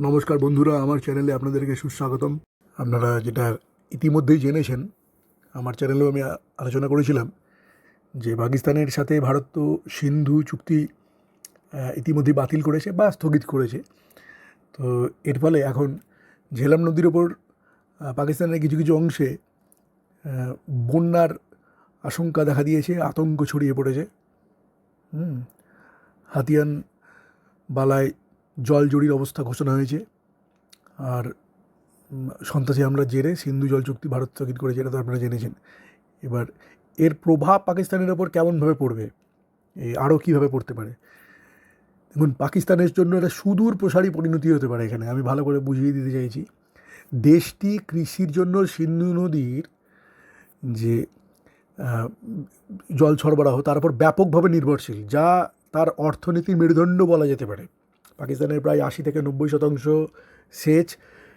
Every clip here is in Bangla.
নমস্কার বন্ধুরা, আমার চ্যানেলে আপনাদেরকে সুস্বাগতম। আপনারা যেটা ইতিমধ্যেই জেনেছেন, আমার চ্যানেলেও আমি আলোচনা করেছিলাম যে পাকিস্তানের সাথে ভারত তো সিন্ধু চুক্তি ইতিমধ্যেই বাতিল করেছে বা স্থগিত করেছে। তো এর ফলে এখন ঝেলাম নদীর ওপর পাকিস্তানের কিছু কিছু অংশে বন্যার আশঙ্কা দেখা দিয়েছে, আতঙ্ক ছড়িয়ে পড়েছে। হাতিয়ান বালায় জলজরির অবস্থা ঘোষণা হয়েছে। আর সন্ত্রাসী হামলার জেরে সিন্ধু জল চুক্তি ভারত স্থগিত করেছে, এটা তো আপনারা জেনেছেন। এবার এর প্রভাব পাকিস্তানের ওপর কেমনভাবে পড়বে, আরও কীভাবে পড়তে পারে। দেখুন, পাকিস্তানের জন্য এটা সুদূর প্রসারী পরিণতি হতে পারে। এখানে আমি ভালো করে বুঝিয়ে দিতে চাইছি, দেশটি কৃষির জন্য সিন্ধু নদীর যে জল সরবরাহ তার উপর ব্যাপকভাবে নির্ভরশীল, যা তার অর্থনীতির মেরুদণ্ড বলা যেতে পারে। পাকিস্তানের প্রায় 80-90% সেচ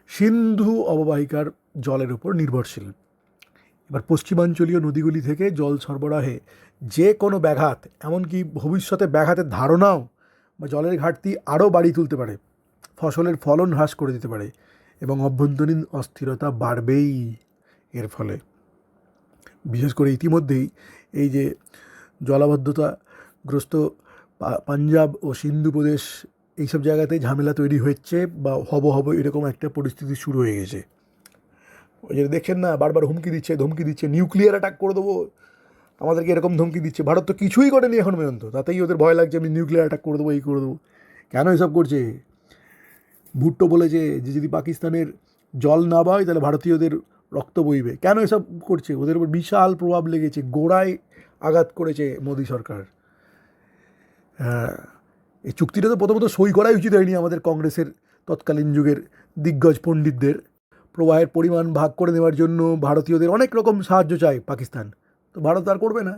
সিন্ধু অববাহিকার জলের উপর নির্ভরশীল। এবার পশ্চিমাঞ্চলীয় নদীগুলি থেকে জল সরবরাহে যে কোনো ব্যাঘাত, এমনকি ভবিষ্যতে ব্যাঘাতের ধারণাও বা জলের ঘাটতি আরও বাড়িয়ে তুলতে পারে, ফসলের ফলন হ্রাস করে দিতে পারে এবং অভ্যন্তরীণ অস্থিরতা বাড়বেই এর ফলে। বিশেষ করে ইতিমধ্যেই এই যে জলাবদ্ধতাগ্রস্ত পাঞ্জাব ও সিন্ধু প্রদেশ, এইসব জায়গাতে ঝামেলা তৈরি হচ্ছে বা হব এরকম একটা পরিস্থিতি শুরু হয়ে গেছে। ওই যে দেখছেন না, বারবার হুমকি দিচ্ছে, ধমকি দিচ্ছে, নিউক্লিয়ার অ্যাটাক করে দেবো, আমাদেরকে এরকম ধমকি দিচ্ছে। ভারত তো কিছুই করেনি এখন পর্যন্ত, তাতেই ওদের ভয় লাগছে আমি নিউক্লিয়ার অ্যাটাক করে দেবো, এই করে দেবো। কেন এসব করছে? ভুট্টো বলেছে যে যদি পাকিস্তানের জল না পায় তাহলে ভারতীয়দের রক্ত বইবে। কেন এসব করছে? ওদের উপর বিশাল প্রভাব লেগেছে, গোড়ায় আঘাত করেছে মোদী সরকার। এই চুক্তিটা তো প্রথমত সই করাই উচিত হয়নি আমাদের কংগ্রেসের তৎকালীন যুগের দিগ্গজ পণ্ডিতদের। প্রবাহের পরিমাণ ভাগ করে নেওয়ার জন্য ভারতীয়দের অনেক রকম সাহায্য চায় পাকিস্তান, তো ভারত আর করবে না।